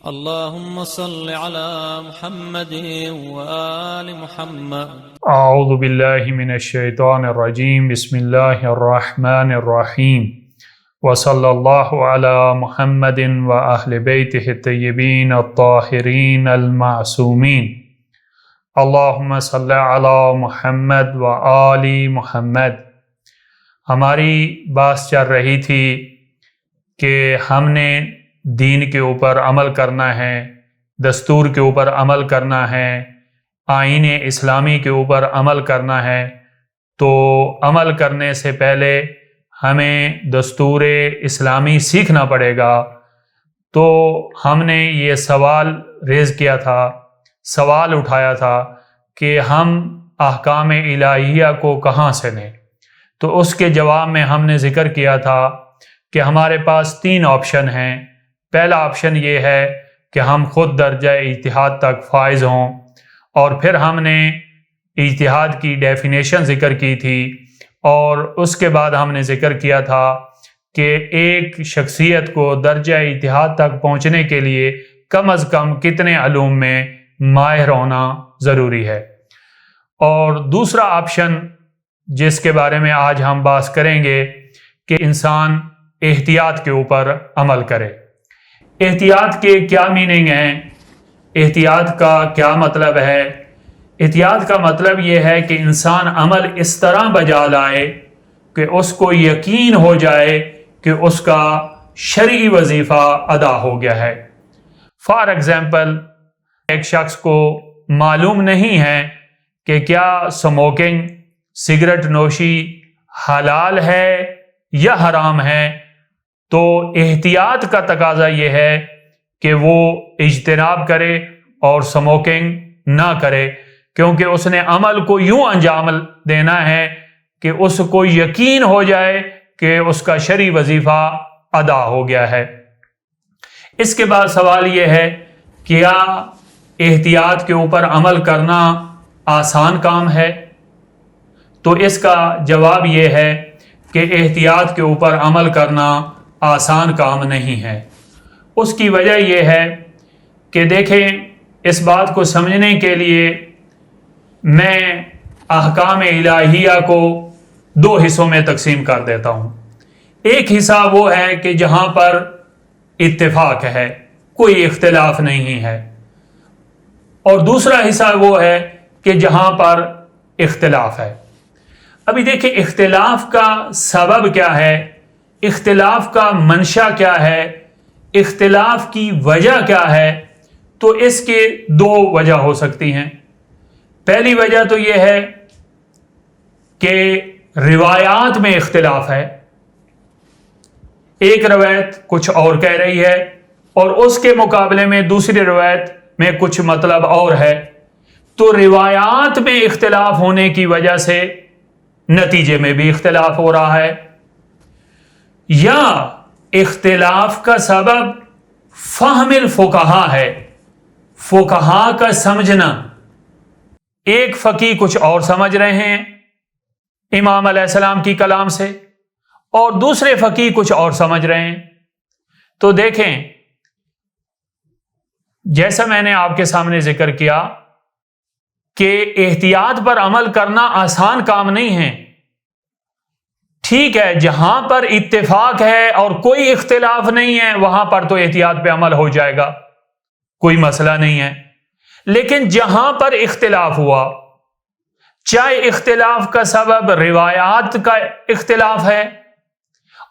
اللهم صل على محمد وآل محمد. اعوذ باللہ من الشیطان الرجیم. بسم اللہ الرحمن الرحیم. وصلی اللہ علی محمد واہل بیتہ الطیبین الطاہرین المعصومین. اللہم صل علی محمد وآل محمد. ہماری بات چل رہی تھی کہ ہم نے دین کے اوپر عمل کرنا ہے، دستور کے اوپر عمل کرنا ہے، آئین اسلامی کے اوپر عمل کرنا ہے. تو عمل کرنے سے پہلے ہمیں دستور اسلامی سیکھنا پڑے گا. تو ہم نے یہ سوال ریز کیا تھا، سوال اٹھایا تھا کہ ہم احکام الہیہ کو کہاں سے لیں. تو اس کے جواب میں ہم نے ذکر کیا تھا کہ ہمارے پاس 3 آپشن ہیں. پہلا آپشن یہ ہے کہ ہم خود درجہ اجتہاد تک فائز ہوں، اور پھر ہم نے اجتہاد کی ڈیفینیشن ذکر کی تھی، اور اس کے بعد ہم نے ذکر کیا تھا کہ ایک شخصیت کو درجہ اجتہاد تک پہنچنے کے لیے کم از کم کتنے علوم میں ماہر ہونا ضروری ہے. اور دوسرا آپشن جس کے بارے میں آج ہم بات کریں گے کہ انسان احتیاط کے اوپر عمل کرے. احتیاط کے کیا میننگ ہیں؟ احتیاط کا کیا مطلب ہے؟ احتیاط کا مطلب یہ ہے کہ انسان عمل اس طرح بجا لائے کہ اس کو یقین ہو جائے کہ اس کا شرعی وظیفہ ادا ہو گیا ہے. فار ایگزامپل، ایک شخص کو معلوم نہیں ہے کہ کیا اسموکنگ، سگریٹ نوشی حلال ہے یا حرام ہے. تو احتیاط کا تقاضا یہ ہے کہ وہ اجتناب کرے اور اسموکنگ نہ کرے، کیونکہ اس نے عمل کو یوں انجام دینا ہے کہ اس کو یقین ہو جائے کہ اس کا شرعی وظیفہ ادا ہو گیا ہے. اس کے بعد سوال یہ ہے کہ کیا احتیاط کے اوپر عمل کرنا آسان کام ہے؟ تو اس کا جواب یہ ہے کہ احتیاط کے اوپر عمل کرنا آسان کام نہیں ہے. اس کی وجہ یہ ہے کہ دیکھیں، اس بات کو سمجھنے کے لیے میں احکام الہیہ کو 2 حصوں میں تقسیم کر دیتا ہوں. ایک حصہ وہ ہے کہ جہاں پر اتفاق ہے، کوئی اختلاف نہیں ہے، اور دوسرا حصہ وہ ہے کہ جہاں پر اختلاف ہے. ابھی دیکھیں، اختلاف کا سبب کیا ہے، اختلاف کا منشا کیا ہے، اختلاف کی وجہ کیا ہے. تو اس کے 2 وجہ ہو سکتی ہیں. پہلی وجہ تو یہ ہے کہ روایات میں اختلاف ہے. ایک روایت کچھ اور کہہ رہی ہے اور اس کے مقابلے میں دوسری روایت میں کچھ مطلب اور ہے. تو روایات میں اختلاف ہونے کی وجہ سے نتیجے میں بھی اختلاف ہو رہا ہے. یا اختلاف کا سبب فہم الفقہا ہے، فقہا کا سمجھنا. ایک فقی کچھ اور سمجھ رہے ہیں امام علیہ السلام کی کلام سے، اور دوسرے فقی کچھ اور سمجھ رہے ہیں. تو دیکھیں، جیسا میں نے آپ کے سامنے ذکر کیا کہ احتیاط پر عمل کرنا آسان کام نہیں ہے. ٹھیک ہے، جہاں پر اتفاق ہے اور کوئی اختلاف نہیں ہے وہاں پر تو احتیاط پہ عمل ہو جائے گا، کوئی مسئلہ نہیں ہے. لیکن جہاں پر اختلاف ہوا، چاہے اختلاف کا سبب روایات کا اختلاف ہے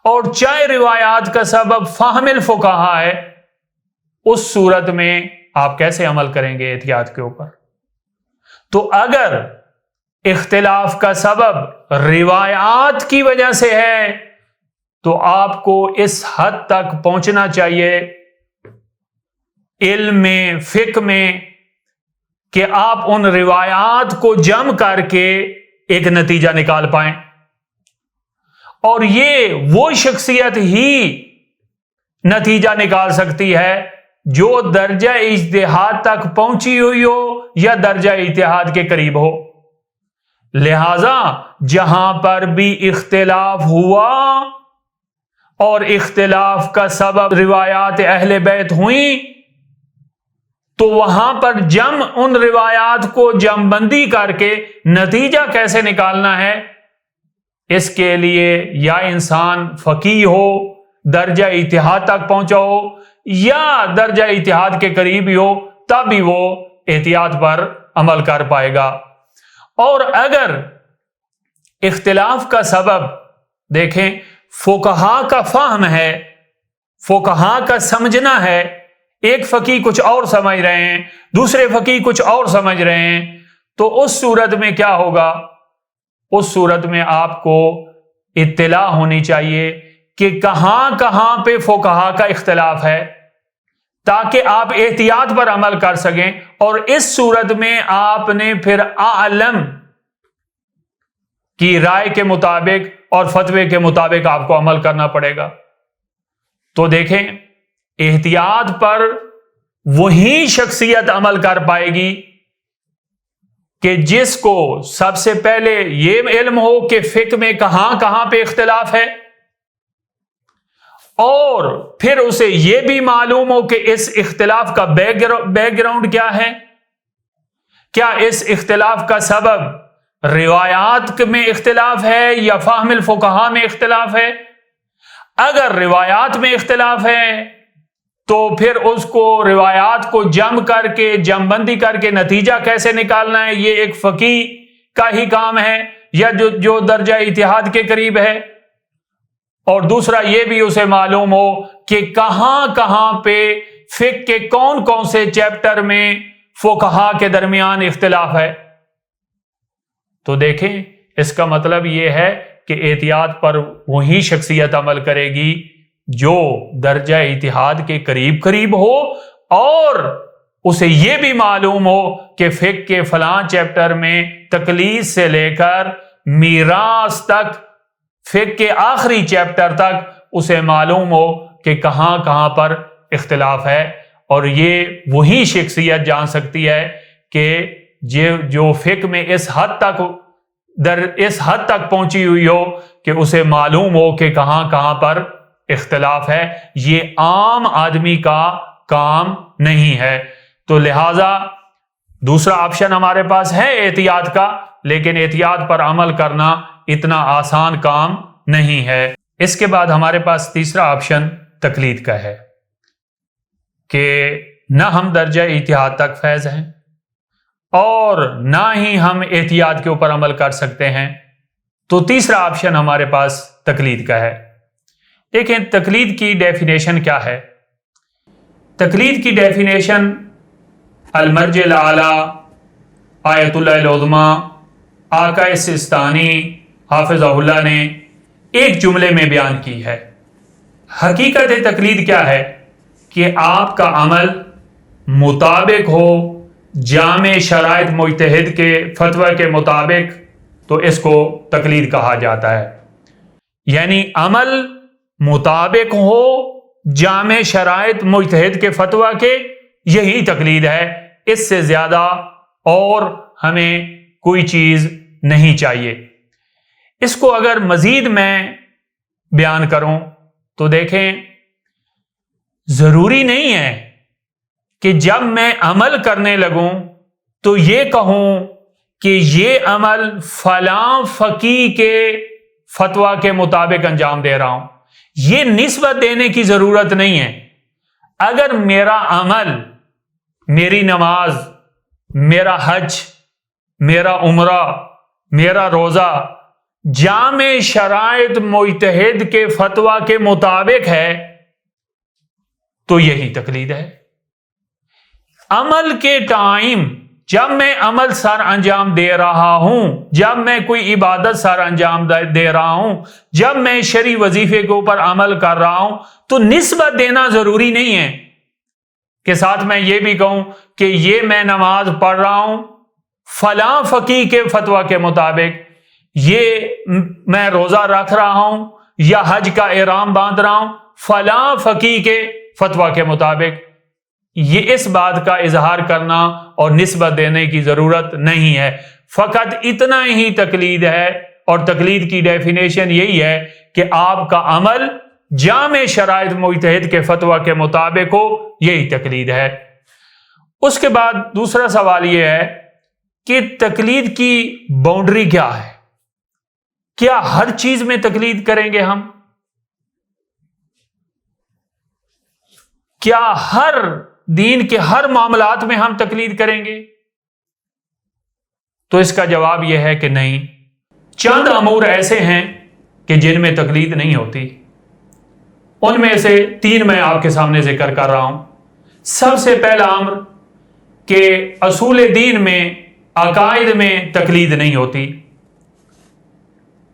اور چاہے روایات کا سبب فہم الفقہا ہے، اس صورت میں آپ کیسے عمل کریں گے احتیاط کے اوپر؟ تو اگر اختلاف کا سبب روایات کی وجہ سے ہے تو آپ کو اس حد تک پہنچنا چاہیے علم میں، فقہ میں، کہ آپ ان روایات کو جمع کر کے ایک نتیجہ نکال پائیں. اور یہ وہ شخصیت ہی نتیجہ نکال سکتی ہے جو درجہ اجتہاد تک پہنچی ہوئی ہو یا درجہ اجتہاد کے قریب ہو. لہذا جہاں پر بھی اختلاف ہوا اور اختلاف کا سبب روایات اہل بیت ہوئیں تو وہاں پر ان روایات کو جمع بندی کر کے نتیجہ کیسے نکالنا ہے، اس کے لیے یا انسان فقیہ ہو، درجہ اجتہاد تک پہنچا ہو، یا درجہ اجتہاد کے قریب ہی ہو، تب بھی وہ احتیاط پر عمل کر پائے گا۔ اور اگر اختلاف کا سبب دیکھیں، فقہا کا فہم ہے، فقہا کا سمجھنا ہے، ایک فقی کچھ اور سمجھ رہے ہیں، دوسرے فقی کچھ اور سمجھ رہے ہیں، تو اس صورت میں کیا ہوگا؟ اس صورت میں آپ کو اطلاع ہونی چاہیے کہ کہاں کہاں پہ فقہا کا اختلاف ہے، تاکہ آپ احتیاط پر عمل کر سکیں، اور اس صورت میں آپ نے پھر اعلم کی رائے کے مطابق اور فتوے کے مطابق آپ کو عمل کرنا پڑے گا۔ تو دیکھیں، احتیاط پر وہی شخصیت عمل کر پائے گی کہ جس کو سب سے پہلے یہ علم ہو کہ فقہ میں کہاں کہاں پہ اختلاف ہے، اور پھر اسے یہ بھی معلوم ہو کہ اس اختلاف کا بیک گراؤنڈ کیا ہے، کیا اس اختلاف کا سبب روایات میں اختلاف ہے یا فہم الفقہا میں اختلاف ہے۔ اگر روایات میں اختلاف ہے تو پھر اس کو روایات کو جمع بندی کر کے نتیجہ کیسے نکالنا ہے، یہ ایک فقیہ کا ہی کام ہے یا جو درجہ اجتہاد کے قریب ہے۔ اور دوسرا یہ بھی اسے معلوم ہو کہ کہاں کہاں پہ فقہ کے کون کون سے چیپٹر میں فقہا کے درمیان اختلاف ہے۔ تو دیکھیں، اس کا مطلب یہ ہے کہ احتیاط پر وہی شخصیت عمل کرے گی جو درجہ اجتہاد کے قریب ہو، اور اسے یہ بھی معلوم ہو کہ فقہ کے فلاں چیپٹر میں تقلید سے لے کر میراث تک، فقہ کے آخری چیپٹر تک اسے معلوم ہو کہ کہاں کہاں پر اختلاف ہے۔ اور یہ وہی شخصیت جان سکتی ہے کہ جو فقہ میں اس حد تک پہنچی ہوئی ہو کہ اسے معلوم ہو کہ کہاں کہاں پر اختلاف ہے۔ یہ عام آدمی کا کام نہیں ہے۔ تو لہذا دوسرا آپشن ہمارے پاس ہے احتیاط کا، لیکن احتیاط پر عمل کرنا اتنا آسان کام نہیں ہے۔ اس کے بعد ہمارے پاس تیسرا آپشن تقلید کا ہے کہ نہ ہم درجہ اجتہاد تک فیض ہیں اور نہ ہی ہم احتیاط کے اوپر عمل کر سکتے ہیں، تو تیسرا آپشن ہمارے پاس تقلید کا ہے۔ دیکھیں، تقلید کی ڈیفینیشن کیا ہے۔ تقلید کی ڈیفینیشن المرجع الاعلی آیت اللہ العظمی آقا سستانی حافظہ اللہ نے ایک جملے میں بیان کی ہے۔ حقیقت تقلید کیا ہے کہ آپ کا عمل مطابق ہو جامع شرائط مجتہد کے فتوی کے مطابق، تو اس کو تقلید کہا جاتا ہے۔ یعنی عمل مطابق ہو جامع شرائط مجتہد کے فتوی کے، یہی تقلید ہے۔ اس سے زیادہ اور ہمیں کوئی چیز نہیں چاہیے۔ اس کو اگر مزید میں بیان کروں تو دیکھیں، ضروری نہیں ہے کہ جب میں عمل کرنے لگوں تو یہ کہوں کہ یہ عمل فلاں فقیہ کے فتویٰ کے مطابق انجام دے رہا ہوں۔ یہ نسبت دینے کی ضرورت نہیں ہے۔ اگر میرا عمل، میری نماز، میرا حج، میرا عمرہ، میرا روزہ جامع شرائط مجتہد کے فتویٰ کے مطابق ہے تو یہی تقلید ہے۔ عمل کے ٹائم جب میں عمل سر انجام دے رہا ہوں، جب میں کوئی عبادت سر انجام دے رہا ہوں، جب میں شرعی وظیفے کے اوپر عمل کر رہا ہوں، تو نسبت دینا ضروری نہیں ہے کہ ساتھ میں یہ بھی کہوں کہ یہ میں نماز پڑھ رہا ہوں فلاں فقیہ کے فتویٰ کے مطابق، یہ میں روزہ رکھ رہا ہوں یا حج کا احرام باندھ رہا ہوں فلاں فقیہ کے فتویٰ کے مطابق۔ یہ اس بات کا اظہار کرنا اور نسبت دینے کی ضرورت نہیں ہے، فقط اتنا ہی تقلید ہے۔ اور تقلید کی ڈیفینیشن یہی ہے کہ آپ کا عمل جامع شرائط مجتہد کے فتویٰ کے مطابق ہو، یہی تقلید ہے۔ اس کے بعد دوسرا سوال یہ ہے کہ تقلید کی باؤنڈری کیا ہے؟ کیا ہر چیز میں تقلید کریں گے ہم؟ کیا ہر دین کے ہر معاملات میں ہم تقلید کریں گے؟ تو اس کا جواب یہ ہے کہ نہیں. چند امور ایسے ہیں کہ جن میں تقلید نہیں ہوتی. ان میں سے 3 میں آپ کے سامنے ذکر کر رہا ہوں. سب سے پہلا امر کہ اصول دین میں، عقائد میں تقلید نہیں ہوتی.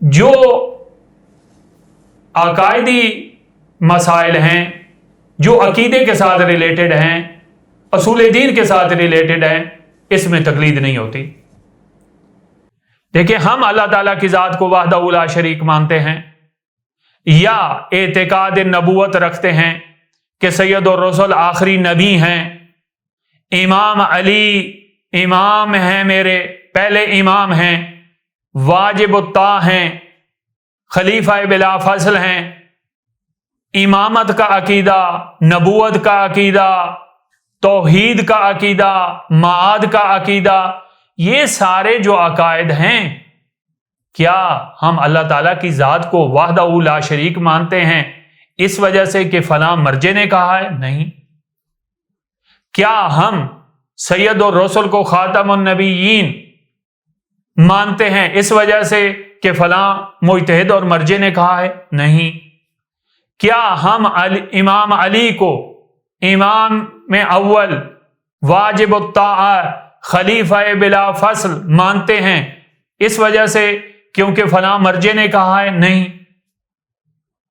جو عقائدی مسائل ہیں، جو عقیدے کے ساتھ ریلیٹڈ ہیں، اصول دین کے ساتھ ریلیٹڈ ہیں، اس میں تقلید نہیں ہوتی. دیکھیں، ہم اللہ تعالیٰ کی ذات کو وحدہ لا شریک مانتے ہیں یا اعتقاد نبوت رکھتے ہیں کہ سید الرسل آخری نبی ہیں، امام علی امام ہیں، میرے پہلے امام ہیں، واجب الطاعہ ہیں، خلیفہ بلا فصل ہیں، امامت کا عقیدہ، نبوت کا عقیدہ، توحید کا عقیدہ، معاد کا عقیدہ، یہ سارے جو عقائد ہیں، کیا ہم اللہ تعالیٰ کی ذات کو وحدہ لا شریک مانتے ہیں اس وجہ سے کہ فلاں مرجع نے کہا ہے؟ نہیں. کیا ہم سید الرسل کو خاتم النبیین مانتے ہیں اس وجہ سے کہ فلاں مجتہد اور مرجع نے کہا ہے؟ نہیں. کیا ہم امام علی کو امام میں اول، واجب الطاعہ، خلیفہ بلا فصل مانتے ہیں اس وجہ سے کیونکہ فلاں مرجع نے کہا ہے؟ نہیں.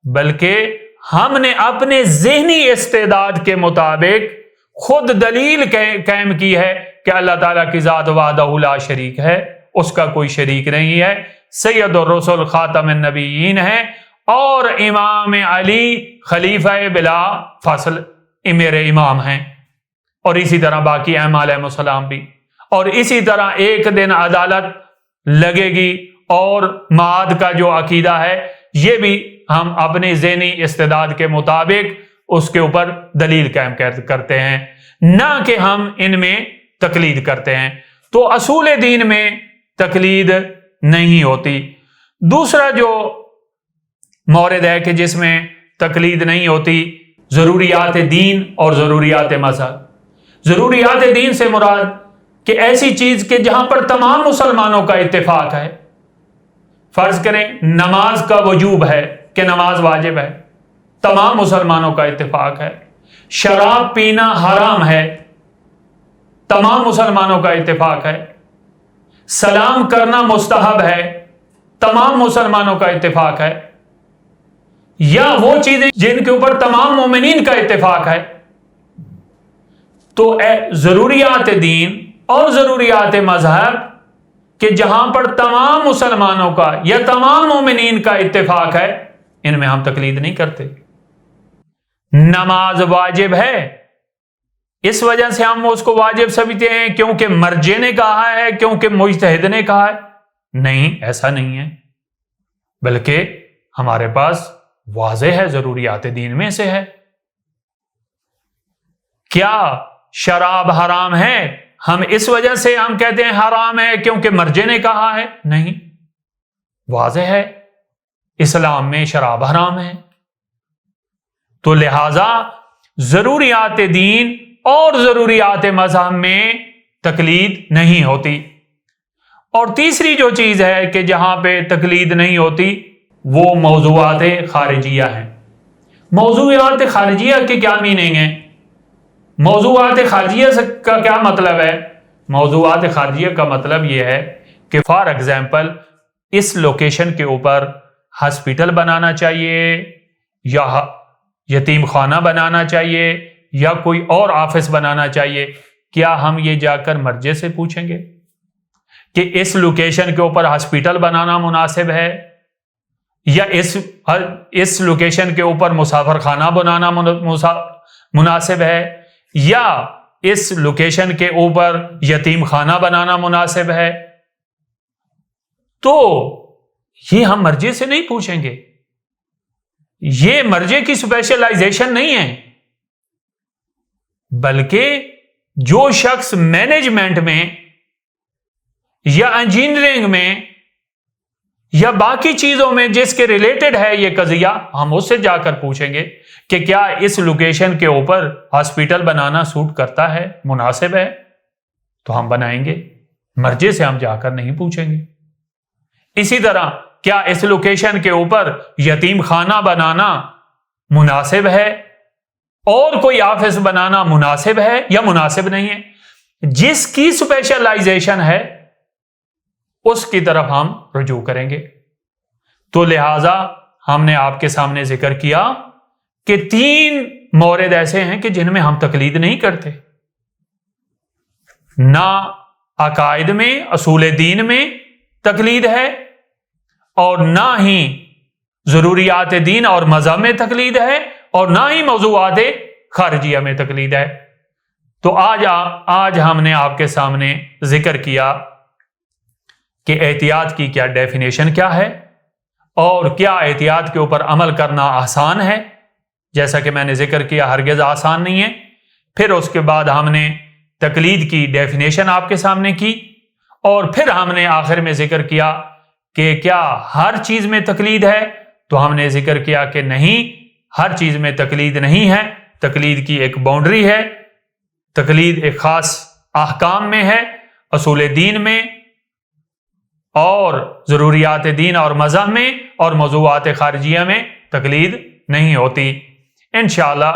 بلکہ ہم نے اپنے ذہنی استعداد کے مطابق خود دلیل قائم کی ہے کہ اللہ تعالیٰ کی ذات وحدہ لا شریک ہے، اس کا کوئی شریک نہیں ہے، سید الرسل خاتم النبیین ہے، اور امام علی خلیفہ بلا فصل میرے امام ہیں، اور اسی طرح باقی ائمہ علیہ السلام بھی. اور اسی طرح ایک دن عدالت لگے گی، اور معاد کا جو عقیدہ ہے یہ بھی ہم اپنے ذہنی استعداد کے مطابق اس کے اوپر دلیل قائم کرتے ہیں، نہ کہ ہم ان میں تقلید کرتے ہیں. تو اصول دین میں تقلید نہیں ہوتی. دوسرا جو مورد ہے کہ جس میں تقلید نہیں ہوتی، ضروریات دین اور ضروریات مذہب. ضروریات دین سے مراد کہ ایسی چیز کہ جہاں پر تمام مسلمانوں کا اتفاق ہے. فرض کریں نماز کا وجوب ہے کہ نماز واجب ہے، تمام مسلمانوں کا اتفاق ہے. شراب پینا حرام ہے، تمام مسلمانوں کا اتفاق ہے. سلام کرنا مستحب ہے، تمام مسلمانوں کا اتفاق ہے. یا وہ چیزیں جن کے اوپر تمام مومنین کا اتفاق ہے. تو ضروریات دین اور ضروریات مذہب کہ جہاں پر تمام مسلمانوں کا یا تمام مومنین کا اتفاق ہے، ان میں ہم تقلید نہیں کرتے. نماز واجب ہے، اس وجہ سے ہم اس کو واجب سمجھتے ہیں کیونکہ مرجع نے کہا ہے، کیونکہ مجتہد نے کہا ہے؟ نہیں، ایسا نہیں ہے. بلکہ ہمارے پاس واضح ہے، ضروریات دین میں سے ہے. کیا شراب حرام ہے؟ ہم اس وجہ سے ہم کہتے ہیں حرام ہے کیونکہ مرجع نے کہا ہے؟ نہیں، واضح ہے اسلام میں شراب حرام ہے. تو لہذا ضروریات دین اور ضروریات مذہب میں تقلید نہیں ہوتی. اور تیسری جو چیز ہے کہ جہاں پہ تقلید نہیں ہوتی وہ موضوعات خارجیہ ہیں. موضوعات خارجیہ کے کیا میننگ ہیں؟ موضوعات خارجیہ کا کیا مطلب ہے؟ موضوعات خارجیہ کا مطلب یہ ہے کہ فار ایگزامپل اس لوکیشن کے اوپر ہاسپٹل بنانا چاہیے، یا یتیم خانہ بنانا چاہیے، یا کوئی اور آفس بنانا چاہیے. کیا ہم یہ جا کر مرجع سے پوچھیں گے کہ اس لوکیشن کے اوپر ہاسپٹل بنانا مناسب ہے، یا اس لوکیشن کے اوپر مسافر خانہ بنانا مناسب ہے، یا اس لوکیشن کے اوپر یتیم خانہ بنانا مناسب ہے؟ تو یہ ہم مرجع سے نہیں پوچھیں گے. یہ مرجع کی اسپیشلائزیشن نہیں ہے، بلکہ جو شخص مینجمنٹ میں یا انجینئرنگ میں یا باقی چیزوں میں جس کے ریلیٹڈ ہے یہ قضیہ، ہم اس سے جا کر پوچھیں گے کہ کیا اس لوکیشن کے اوپر ہاسپٹل بنانا سوٹ کرتا ہے، مناسب ہے، تو ہم بنائیں گے، مرجع سے ہم جا کر نہیں پوچھیں گے۔ اسی طرح کیا اس لوکیشن کے اوپر یتیم خانہ بنانا مناسب ہے اور کوئی آفس بنانا مناسب ہے یا مناسب نہیں ہے، جس کی اسپیشلائزیشن ہے اس کی طرف ہم رجوع کریں گے۔ تو لہذا ہم نے آپ کے سامنے ذکر کیا کہ 3 مورد ایسے ہیں کہ جن میں ہم تقلید نہیں کرتے، نہ عقائد میں، اصول دین میں تقلید ہے، اور نہ ہی ضروریات دین اور مذہب میں تقلید ہے، اور نہ ہی موضوعات خارجیہ میں تقلید ہے۔ تو آج ہم نے آپ کے سامنے ذکر کیا کہ احتیاط کی کیا ڈیفینیشن کیا ہے، اور کیا احتیاط کے اوپر عمل کرنا آسان ہے، جیسا کہ میں نے ذکر کیا ہرگز آسان نہیں ہے۔ پھر اس کے بعد ہم نے تقلید کی ڈیفینیشن آپ کے سامنے کی، اور پھر ہم نے آخر میں ذکر کیا کہ کیا ہر چیز میں تقلید ہے، تو ہم نے ذکر کیا کہ نہیں، ہر چیز میں تقلید نہیں ہے، تقلید کی ایک باؤنڈری ہے، تقلید ایک خاص احکام میں ہے، اصول دین میں اور ضروریات دین اور مذہب میں اور موضوعات خارجیہ میں تقلید نہیں ہوتی۔ انشاءاللہ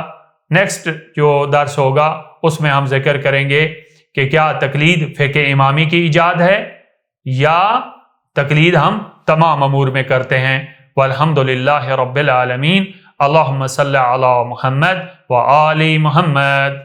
نیکسٹ جو درس ہوگا اس میں ہم ذکر کریں گے کہ کیا تقلید فقہ امامی کی ایجاد ہے یا تقلید ہم تمام امور میں کرتے ہیں۔ والحمدللہ رب العالمین۔ اللہم صلی علی محمد و آل محمد۔